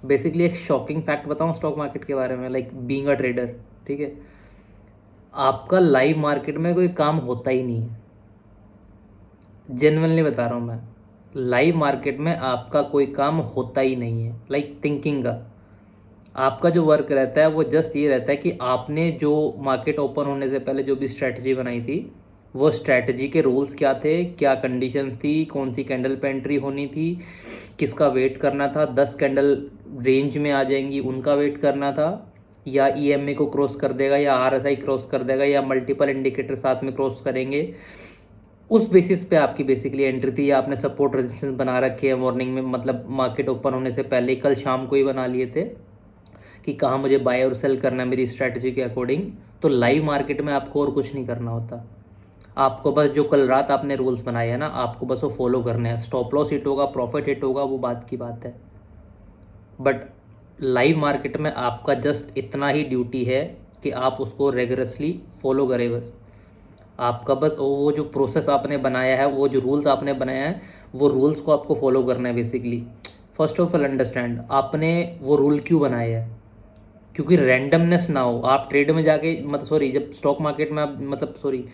Basically एक shocking fact बताऊं stock market के बारे में, लाइक बीइंग अ ट्रेडर, ठीक है, आपका लाइव मार्केट में कोई काम होता ही नहीं है। जेन्युइनली बता रहा हूँ मैं, लाइव मार्केट में आपका कोई काम होता ही नहीं है। लाइक थिंकिंग का आपका जो वर्क रहता है वो जस्ट ये रहता है कि आपने जो मार्केट ओपन होने से पहले जो भी स्ट्रैटेजी बनाई थी, वो स्ट्रैटेजी के रूल्स क्या थे, क्या कंडीशंस थी, कौन सी कैंडल पे एंट्री होनी थी, किसका वेट करना था, 10 कैंडल रेंज में आ जाएंगी उनका वेट करना था, या ईएमए को क्रॉस कर देगा, या आरएसआई क्रॉस कर देगा, या मल्टीपल इंडिकेटर साथ में क्रॉस करेंगे, उस बेसिस पे आपकी बेसिकली एंट्री थी। या आपने सपोर्ट रेजिस्टेंस बना रखे हैं मॉर्निंग में, मतलब मार्केट ओपन होने से पहले, कल शाम को ही बना लिए थे कि कहाँ मुझे बाय और सेल करना है मेरी स्ट्रैटेजी के अकॉर्डिंग। तो लाइव मार्केट में आपको और कुछ नहीं करना होता, आपको बस जो कल रात आपने रूल्स बनाए हैं ना, आपको बस वो फॉलो करने हैं। स्टॉप लॉस हिट होगा, प्रॉफिट हिट होगा, वो बात की बात है। बट लाइव मार्केट में आपका जस्ट इतना ही ड्यूटी है कि आप उसको रेगुलसली फॉलो करें बस। आपका बस वो जो प्रोसेस आपने बनाया है, वो जो रूल्स आपने बनाया है, वो रूल्स को आपको फॉलो करना है basically. First of all understand आपने वो रूल क्यों बनाए हैं, क्योंकि रैंडमनेस ना हो। आप ट्रेड में जाके, मतलब सॉरी, जब स्टॉक मार्केट में आप, मतलब सॉरी,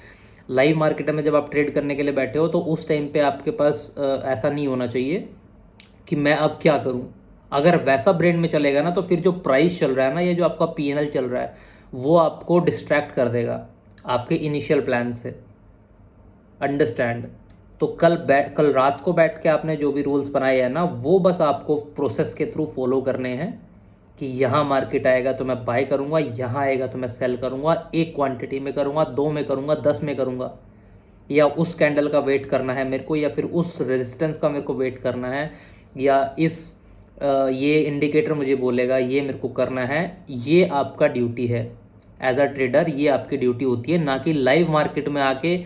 लाइव मार्केट में जब आप ट्रेड करने के लिए बैठे हो, तो उस टाइम पे आपके पास ऐसा नहीं होना चाहिए कि मैं अब क्या करूं। अगर वैसा ब्रेन में चलेगा ना, तो फिर जो प्राइस चल रहा है ना, ये जो आपका पीएनएल चल रहा है, वो आपको डिस्ट्रैक्ट कर देगा आपके इनिशियल प्लान से। अंडरस्टैंड। तो कल रात को बैठ के आपने जो भी रूल्स बनाए हैं ना, वो बस आपको प्रोसेस के थ्रू फॉलो करने हैं कि यहाँ मार्केट आएगा तो मैं बाय करूँगा, यहाँ आएगा तो मैं सेल करूँगा, एक क्वांटिटी में करूँगा, 2 में करूँगा, 10 में करूँगा, या उस कैंडल का वेट करना है मेरे को, या फिर उस रेजिस्टेंस का मेरे को वेट करना है, या ये इंडिकेटर मुझे बोलेगा ये मेरे को करना है। ये आपका ड्यूटी है एज अ ट्रेडर, ये आपकी ड्यूटी होती है, ना कि लाइव मार्केट में आके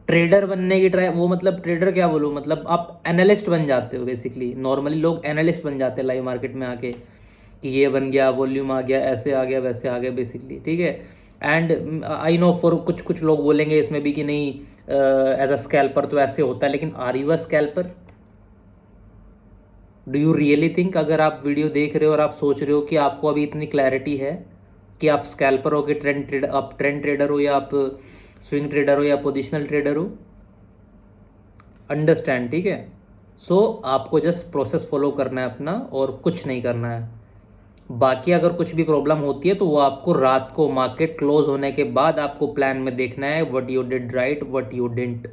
ट्रेडर बनने की ट्राई। वो मतलब ट्रेडर क्या बोलूँ, मतलब आप एनालिस्ट बन जाते हो बेसिकली। नॉर्मली लोग एनालिस्ट बन जाते हैं लाइव मार्केट में आके, कि ये बन गया, वॉल्यूम आ गया, ऐसे आ गया, वैसे आ गया बेसिकली, ठीक है। एंड आई नो फॉर कुछ कुछ लोग बोलेंगे इसमें भी कि नहीं, एज अ स्कैल्पर तो ऐसे होता है, लेकिन are you a scalper? Do you really think, अगर आप वीडियो देख रहे हो और आप सोच रहे हो कि आपको अभी इतनी क्लैरिटी है कि आप स्कैल्पर हो, कि आप ट्रेंड ट्रेडर हो, या आप स्विंग ट्रेडर हो, या पोजिशनल ट्रेडर हो? अंडरस्टैंड, ठीक है। सो आपको जस्ट प्रोसेस फॉलो करना है अपना, और कुछ नहीं करना है। बाकी अगर कुछ भी प्रॉब्लम होती है तो वो आपको रात को मार्केट क्लोज होने के बाद आपको प्लान में देखना है, what you did right, what you didn't.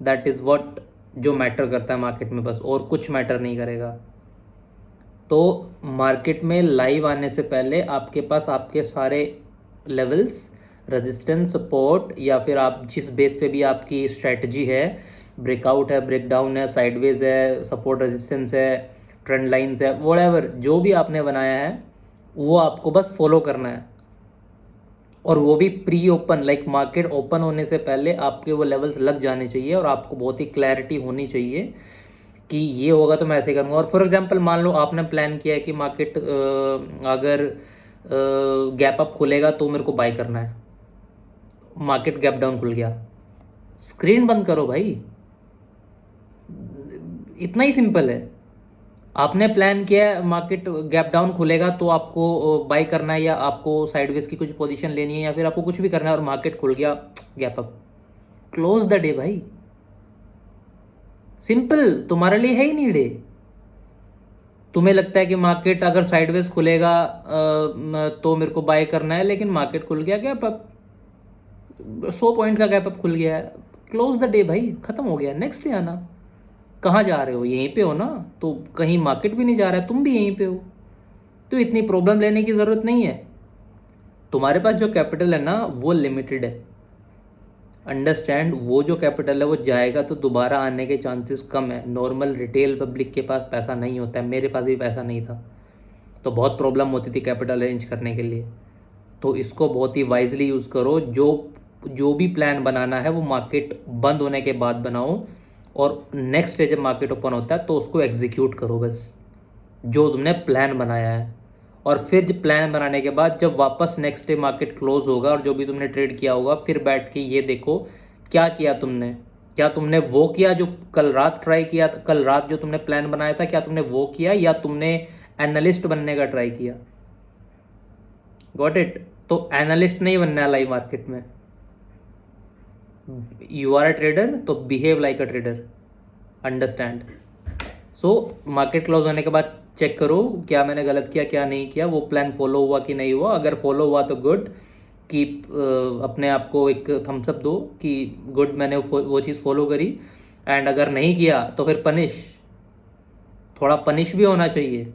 That is what जो मैटर करता है मार्केट में, बस, और कुछ मैटर नहीं करेगा। तो मार्केट में लाइव आने से पहले आपके पास आपके सारे लेवल्स, रेजिस्टेंस, सपोर्ट, या फिर आप जिस बेस पे भी आपकी स्ट्रेटजी है, ब्रेकआउट है, ब्रेकडाउन है, साइडवेज है, सपोर्ट रेजिस्टेंस है, ट्रेंड लाइंस है, व्हाटएवर जो भी आपने बनाया है, वो आपको बस फॉलो करना है। और वो भी pre open, like market open होने से पहले आपके वो लेवल्स लग जाने चाहिए, और आपको बहुत ही क्लैरिटी होनी चाहिए कि ये होगा तो मैं ऐसे करूँगा। और फॉर एग्जांपल मान लो आपने प्लान किया है कि मार्केट अगर गैप अप खुलेगा तो मेरे को बाय करना है, मार्केट गैप डाउन खुल गया, स्क्रीन बंद करो भाई, इतना ही सिंपल है। आपने प्लान किया है मार्केट गैप डाउन खुलेगा तो आपको बाय करना है, या आपको साइडवेज की कुछ पोजीशन लेनी है, या फिर आपको कुछ भी करना है, और मार्केट खुल गया gap up, close the day भाई। सिंपल, तुम्हारे लिए है ही नहीं डे। तुम्हें लगता है कि मार्केट अगर साइडवेज खुलेगा तो मेरे को बाय करना है, लेकिन मार्केट खुल गया गैप अप, 100 पॉइंट का गैप अप खुल गया है, क्लोज द डे भाई, खत्म हो गया, नेक्स्ट डे आना। कहाँ जा रहे हो, यहीं पे हो ना, तो कहीं मार्केट भी नहीं जा रहा है, तुम भी यहीं पे हो, तो इतनी प्रॉब्लम लेने की ज़रूरत नहीं है। तुम्हारे पास जो कैपिटल है ना, वो लिमिटेड है। अंडरस्टैंड, वो जो कैपिटल है वो जाएगा तो दोबारा आने के चांसेस कम है। नॉर्मल रिटेल पब्लिक के पास पैसा नहीं होता है, मेरे पास भी पैसा नहीं था, तो बहुत प्रॉब्लम होती थी कैपिटल अरेंज करने के लिए। तो इसको बहुत ही वाइजली यूज़ करो। जो जो भी प्लान बनाना है वो मार्केट बंद होने के बाद बनाओ, और नेक्स्ट डे जब मार्केट ओपन होता है तो उसको एग्जीक्यूट करो बस, जो तुमने प्लान बनाया है। और फिर जब प्लान बनाने के बाद जब वापस नेक्स्ट डे मार्केट क्लोज होगा, और जो भी तुमने ट्रेड किया होगा, फिर बैठ के ये देखो क्या किया तुमने, क्या तुमने वो किया जो कल रात ट्राई किया था? कल रात जो तुमने प्लान बनाया था, क्या तुमने वो किया या तुमने एनालिस्ट बनने का ट्राई किया? Got it? तो एनालिस्ट नहीं बनना है लाइव मार्केट में। यू आर अ ट्रेडर, तो behave like a trader. Understand? So market close होने के बाद चेक करो क्या मैंने गलत किया, क्या नहीं किया, वो प्लान फॉलो हुआ कि नहीं हुआ। अगर फॉलो हुआ तो गुड, कीप, अपने आप को एक थम्स अप दो कि गुड, मैंने वो चीज़ फॉलो करी। एंड अगर नहीं किया तो फिर पनिश, थोड़ा पनिश भी होना चाहिए।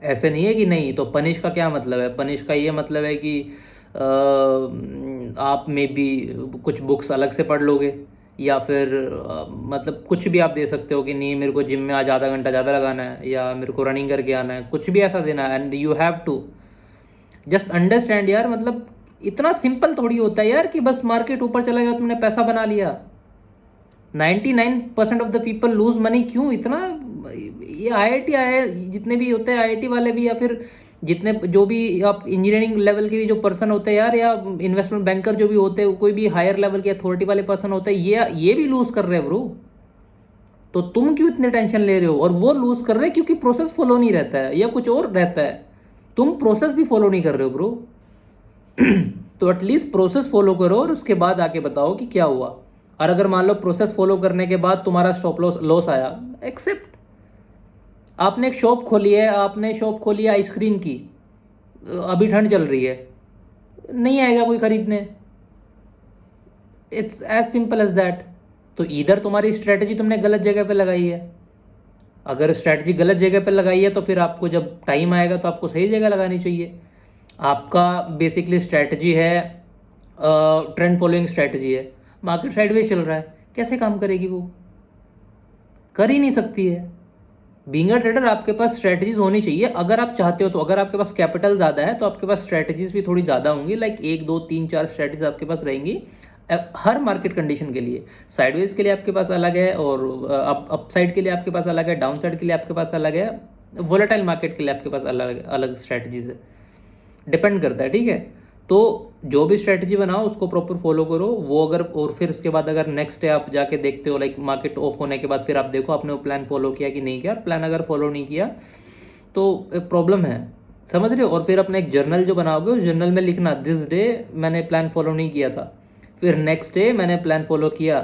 ऐसे नहीं है कि नहीं। तो पनिश का क्या मतलब है? पनिश का ये मतलब है कि आप में भी कुछ बुक्स अलग से पढ़ लोगे, या फिर मतलब कुछ भी आप दे सकते हो कि नहीं मेरे को जिम में आज आधा घंटा ज़्यादा लगाना है, या मेरे को रनिंग करके आना है, कुछ भी ऐसा देना है। And you have to just understand यार, मतलब इतना सिंपल थोड़ी होता है यार कि बस मार्केट ऊपर चला गया तुमने पैसा बना लिया। 99% of the people lose money. क्यों इतना? ये IIT आए जितने भी होते हैं, IIT वाले भी, या फिर जितने जो भी आप इंजीनियरिंग लेवल के भी जो पर्सन होते हैं यार, या इन्वेस्टमेंट बैंकर जो भी होते हैं, कोई भी हायर लेवल के अथॉरिटी वाले पर्सन होते हैं, ये भी लूज कर रहे हैं ब्रो। तो तुम क्यों इतने टेंशन ले रहे हो? और वो लूज कर रहे हैं क्योंकि प्रोसेस फॉलो नहीं रहता है या कुछ और रहता है। तुम प्रोसेस भी फॉलो नहीं कर रहे हो ब्रो। तो एटलीस्ट प्रोसेस फॉलो करो और उसके बाद आके बताओ कि क्या हुआ। और अगर मान लो प्रोसेस फॉलो करने के बाद तुम्हारा स्टॉप लॉस आया, एक्सेप्ट। आपने एक शॉप खोली है, आपने शॉप खोली है आइसक्रीम की, अभी ठंड चल रही है, नहीं आएगा कोई खरीदने। It's as simple as that. तो इधर तुम्हारी स्ट्रेटजी तुमने गलत जगह पे लगाई है। अगर स्ट्रेटजी गलत जगह पे लगाई है तो फिर आपको जब टाइम आएगा तो आपको सही जगह लगानी चाहिए। आपका बेसिकली स्ट्रेटजी है, ट्रेंड फॉलोइंग स्ट्रेटजी है, मार्केट साइडवेज चल रहा है, कैसे काम करेगी वो? कर ही नहीं सकती है। बीइंग अ ट्रेडर आपके पास स्ट्रेटजीज होनी चाहिए अगर आप चाहते हो तो। अगर आपके पास कैपिटल ज़्यादा है तो आपके पास स्ट्रेटजीज भी थोड़ी ज़्यादा होंगी, लाइक 1 2 3 4 स्ट्रेटजीज आपके पास रहेंगी हर मार्केट कंडीशन के लिए। साइडवेज के लिए आपके पास अलग है, और अप साइड के लिए आपके पास अलग है, डाउन साइड के लिए आपके पास अलग है, वोलेटाइल मार्केट के लिए आपके पास अलग अलग स्ट्रेटजीज है। डिपेंड करता है, ठीक है। तो जो भी स्ट्रेटजी बनाओ उसको प्रॉपर फॉलो करो वो। अगर और फिर उसके बाद अगर नेक्स्ट डे आप जाके देखते हो, लाइक मार्केट ऑफ होने के बाद, फिर आप देखो आपने वो प्लान फॉलो किया कि नहीं किया। प्लान अगर फॉलो नहीं किया तो एक प्रॉब्लम है, समझ रहे हो। और फिर अपना एक जर्नल जो बनाओगे उस जर्नल में लिखना, दिस डे मैंने प्लान फॉलो नहीं किया था, फिर नेक्स्ट डे मैंने प्लान फॉलो किया,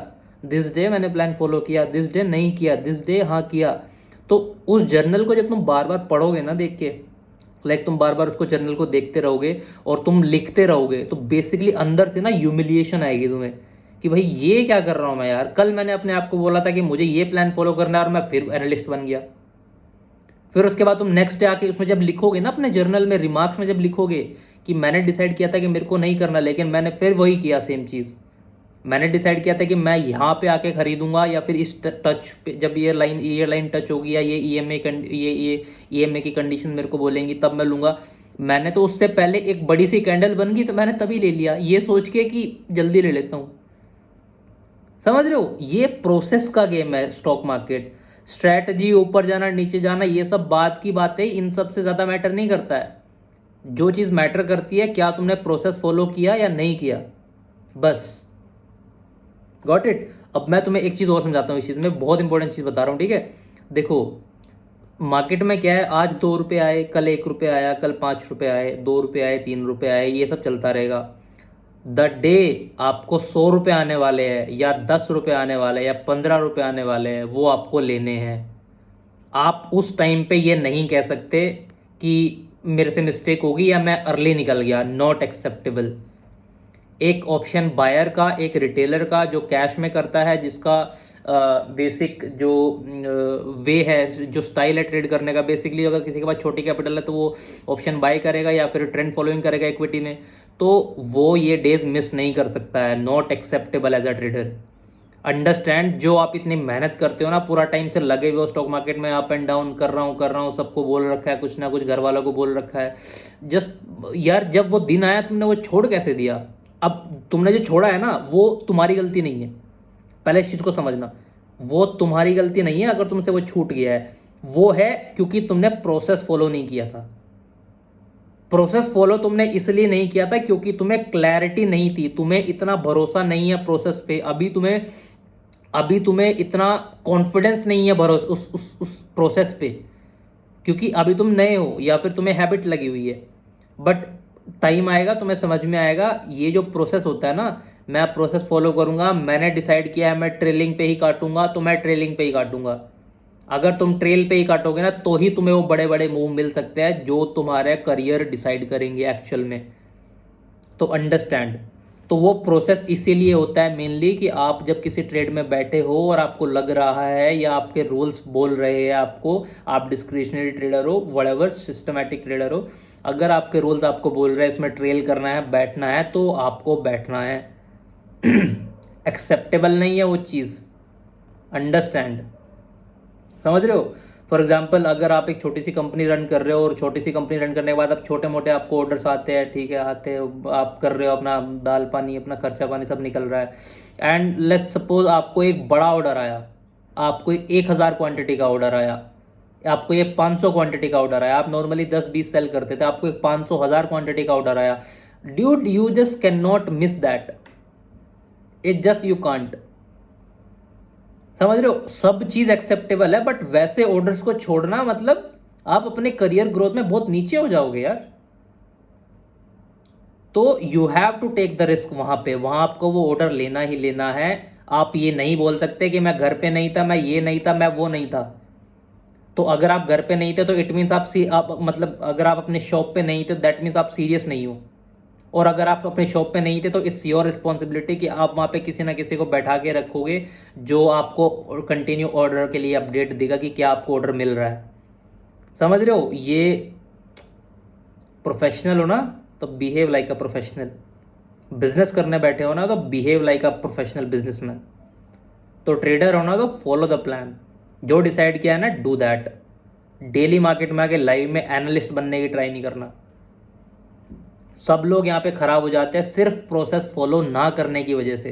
दिस डे मैंने प्लान फॉलो किया, दिस डे नहीं किया, दिस डे हाँ किया। तो उस जर्नल को जब तुम बार बार पढ़ोगे ना देख के, लाइक तुम बार बार उसको जर्नल को देखते रहोगे और तुम लिखते रहोगे, तो बेसिकली अंदर से ना ह्यूमिलिएशन आएगी तुम्हें कि भाई ये क्या कर रहा हूँ मैं यार। कल मैंने अपने आप को बोला था कि मुझे ये प्लान फॉलो करना है और मैं फिर एनालिस्ट बन गया। फिर उसके बाद तुम नेक्स्ट डे आके उसमें जब लिखोगे ना अपने जर्नल में, रिमार्क्स में जब लिखोगे कि मैंने डिसाइड किया था कि मेरे को नहीं करना, लेकिन मैंने फिर वही किया, सेम चीज़। मैंने डिसाइड किया था कि मैं यहाँ पे आके खरीदूंगा, या फिर इस टच पे जब ये लाइन टच होगी, या ये ईएमए की कंडीशन मेरे को बोलेंगी तब मैं लूँगा। मैंने तो उससे पहले एक बड़ी सी कैंडल बन गई तो मैंने तभी ले लिया, ये सोच के कि जल्दी ले लेता हूँ। समझ रहे हो? ये प्रोसेस का गेम है स्टॉक मार्केट। स्ट्रैटेजी, ऊपर जाना नीचे जाना, ये सब बात की बातें, इन सब से ज़्यादा मैटर नहीं करता है। जो चीज़ मैटर करती है क्या तुमने प्रोसेस फॉलो किया या नहीं किया, बस। Got it? अब मैं तुम्हें एक चीज़ और समझाता हूँ इस चीज़ में, बहुत इंपॉर्टेंट चीज़ बता रहा हूँ, ठीक है। देखो मार्केट में क्या है, आज 2 रुपये आए, कल 1 रुपये आया, कल 5 रुपये आए, 2 रुपये आए, 3 रुपये आए, ये सब चलता रहेगा। द डे आपको 100 रुपये आने वाले हैं, या 10 रुपये आने वाले हैं, या 15 रुपये आने वाले हैं, वो आपको लेने हैं। आप उस टाइम पे ये नहीं कह सकते कि मेरे से मिस्टेक होगी या मैं अर्ली निकल गया, नॉट एक्सेप्टेबल। एक ऑप्शन बायर का, एक रिटेलर का जो कैश में करता है, जिसका बेसिक जो वे है, जो स्टाइल है ट्रेड करने का, बेसिकली अगर किसी के पास छोटी कैपिटल है तो वो ऑप्शन बाय करेगा या फिर ट्रेंड फॉलोइंग करेगा इक्विटी में, तो वो ये डेज मिस नहीं कर सकता है। Not acceptable as a trader. Understand, जो आप इतनी मेहनत करते हो ना, पूरा टाइम से लगे हुए हो स्टॉक मार्केट में, अप एंड डाउन कर रहा हूँ, सबको बोल रखा है, कुछ ना कुछ घर वालों को बोल रखा है, जस्ट यार जब वो दिन आया तुमने वो छोड़ कैसे दिया? अब तुमने जो छोड़ा है ना वो तुम्हारी गलती नहीं है, पहले इस चीज़ को समझना। वो तुम्हारी गलती नहीं है अगर तुमसे वो छूट गया है, वो है क्योंकि तुमने प्रोसेस फॉलो नहीं किया था। प्रोसेस फॉलो तुमने इसलिए नहीं किया था क्योंकि तुम्हें क्लैरिटी नहीं थी, तुम्हें इतना भरोसा नहीं है प्रोसेस पे। अभी तुम्हें अभी तुम्हें इतना कॉन्फिडेंस नहीं है भरोसा उस प्रोसेस पे, क्योंकि अभी तुम नए हो या फिर तुम्हें हैबिट लगी हुई है। बट टाइम आएगा, तुम्हें समझ में आएगा ये जो प्रोसेस होता है ना, मैं प्रोसेस फॉलो करूंगा, मैंने डिसाइड किया है मैं ट्रेलिंग पे ही काटूंगा तो मैं ट्रेलिंग पे ही काटूंगा। अगर तुम ट्रेल पे ही काटोगे ना तो ही तुम्हें वो बड़े बड़े मूव मिल सकते हैं जो तुम्हारे करियर डिसाइड करेंगे एक्चुअल में। तो अंडरस्टैंड। तो वो प्रोसेस इसीलिए होता है मेनली कि आप जब किसी ट्रेड में बैठे हो और आपको लग रहा है या आपके रूल्स बोल रहे हैं आपको, आप डिस्क्रिशनरी ट्रेडर हो व्हाटएवर सिस्टमैटिक ट्रेडर हो, अगर आपके रूल्स आपको बोल रहे हैं इसमें ट्रेल करना है बैठना है तो आपको बैठना है। एक्सेप्टेबल नहीं है वो चीज़, अंडरस्टैंड, समझ रहे हो। फॉर एग्जाम्पल अगर आप एक छोटी सी कंपनी रन कर रहे हो और छोटी सी कंपनी रन करने के बाद अब छोटे मोटे आपको ऑर्डर्स आते हैं, ठीक है, आते हैं, आप कर रहे हो अपना दाल पानी अपना खर्चा पानी सब निकल रहा है, एंड लेट्स सपोज आपको एक बड़ा ऑर्डर आया, आपको 1,000 क्वांटिटी का ऑर्डर आया, आपको ये 500 क्वांटिटी का ऑर्डर आया, आप नॉर्मली 10-20 सेल करते थे, आपको एक 500,000 क्वांटिटी का ऑर्डर आया। Dude you just can not miss that, it just you can't, समझ रहे हो। सब चीज एक्सेप्टेबल है बट वैसे ऑर्डर्स को छोड़ना मतलब आप अपने करियर ग्रोथ में बहुत नीचे हो जाओगे यार। तो you have to take the risk, वहां आपको वो ऑर्डर लेना ही लेना है। आप ये नहीं बोल सकते कि मैं घर पे नहीं था, मैं ये नहीं था, मैं वो नहीं था। तो अगर आप घर पे नहीं थे तो इट मीन्स आप मतलब अगर आप अपने शॉप पे नहीं थे दैट मीन्स आप सीरियस नहीं हो। और अगर आप अपने शॉप पे नहीं थे तो इट्स योर रिस्पॉन्सिबिलिटी कि आप वहाँ पे किसी ना किसी को बैठा के रखोगे जो आपको कंटिन्यू ऑर्डर के लिए अपडेट देगा कि क्या आपको ऑर्डर मिल रहा है। समझ रहे हो, ये प्रोफेशनल हो ना तो behave like a professional, business करने बैठे हो ना तो behave like a professional businessman, तो ट्रेडर हो ना तो फॉलो द प्लान, जो डिसाइड किया है ना डू दैट। डेली मार्केट में आके लाइव में एनालिस्ट बनने की ट्राई नहीं करना। सब लोग यहाँ पे खराब हो जाते हैं सिर्फ प्रोसेस फॉलो ना करने की वजह से।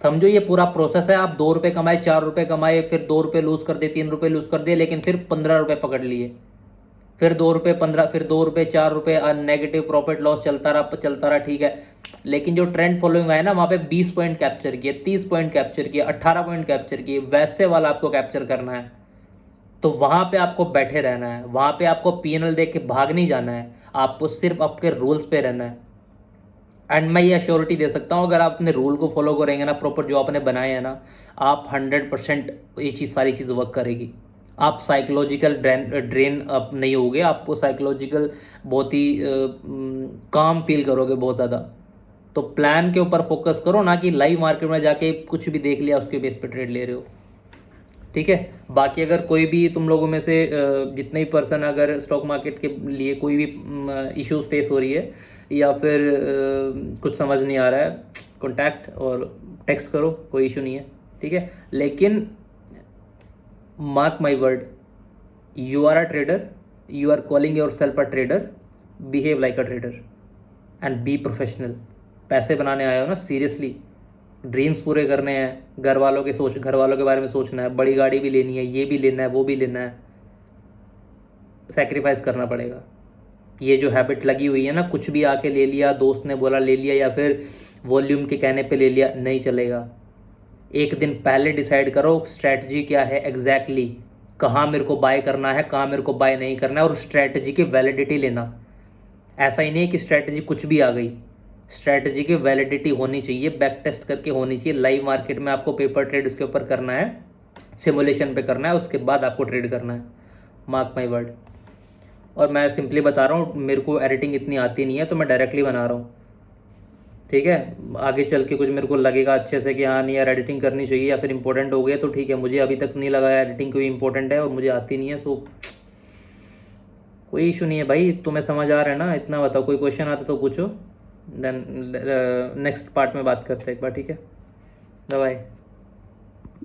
समझो ये पूरा प्रोसेस है, आप 2 रुपये कमाए 4 रुपये कमाए, फिर 2 रुपये लूज कर दिए 3 रुपये लूज कर दिए, लेकिन फिर 15 रुपये पकड़ लिए, फिर 2 रुपये 15, फिर 2 रुपये 4 रुपये नेगेटिव प्रॉफिट लॉस चलता रहा, ठीक है। लेकिन जो ट्रेंड फॉलोइंग है ना वहाँ पे 20 पॉइंट कैप्चर किए, 30 पॉइंट कैप्चर किए, 18 पॉइंट कैप्चर किए, वैसे वाला आपको कैप्चर करना है। तो वहाँ पे आपको बैठे रहना है, वहाँ पे आपको पीएनएल देख के भाग नहीं जाना है, आपको सिर्फ आपके रूल्स पे रहना है। एंड मैं ये अश्योरिटी दे सकता हूँ अगर आप अपने रूल को फॉलो करेंगे ना प्रॉपर जो आपने बनाए हैं ना, आप 100% ये चीज़ सारी चीज़ वर्क करेगी। आप साइकोलॉजिकल ड्रेन अप नहीं होगे, आपको साइकोलॉजिकल बहुत ही काम फील करोगे बहुत ज़्यादा। तो प्लान के ऊपर फोकस करो ना कि लाइव मार्केट में जाके कुछ भी देख लिया उसके बेस पे ट्रेड ले रहे हो, ठीक है। बाकी अगर कोई भी तुम लोगों में से जितने भी पर्सन अगर स्टॉक मार्केट के लिए कोई भी इश्यूज फेस हो रही है या फिर कुछ समझ नहीं आ रहा है, कॉन्टैक्ट और टेक्स्ट करो, कोई इशू नहीं है, ठीक है। लेकिन mark my word, you are a trader, you are calling yourself a trader, behave like a trader and be professional. पैसे बनाने आए हो ना सीरियसली, ड्रीम्स पूरे करने हैं, घर वालों के बारे में सोचना है, बड़ी गाड़ी भी लेनी है, ये भी लेना है, वो भी लेना है, सेक्रीफाइस करना पड़ेगा। ये जो हैबिट लगी हुई है ना, कुछ भी आके ले लिया, दोस्त ने बोला ले लिया या फिर वॉल्यूम के कहने पे ले लिया, नहीं चलेगा। एक दिन पहले डिसाइड करो स्ट्रैटेजी क्या है एग्जैक्टली, कहाँ मेरे को बाय करना है, कहाँ मेरे को बाय नहीं करना है, और स्ट्रैटेजी की वैलिडिटी लेना। ऐसा ही नहीं है कि स्ट्रैटेजी कुछ भी आ गई, स्ट्रैटेजी की वैलिडिटी होनी चाहिए, बैक टेस्ट करके होनी चाहिए। लाइव मार्केट में आपको पेपर ट्रेड उसके ऊपर करना है, सिमुलेशन पे करना है, उसके बाद आपको ट्रेड करना है, मार्क माई वर्ड। और मैं सिंपली बता रहा हूँ, मेरे को एडिटिंग इतनी आती नहीं है तो मैं डायरेक्टली बना रहा हूँ, ठीक है। आगे चल के कुछ मेरे को लगेगा अच्छे से कि हाँ नहीं यार एडिटिंग करनी चाहिए या फिर इंपॉर्टेंट हो गया तो ठीक है, मुझे अभी तक नहीं लगा एडिटिंग कोई इंपॉर्टेंट है और मुझे आती नहीं है, सो कोई इशू नहीं है भाई। तुम्हें समझ आ रहा है ना, इतना बताओ। कोई क्वेश्चन आता तो पूछो, देन नेक्स्ट पार्ट में बात करते हैं एक बार, ठीक है। बाय।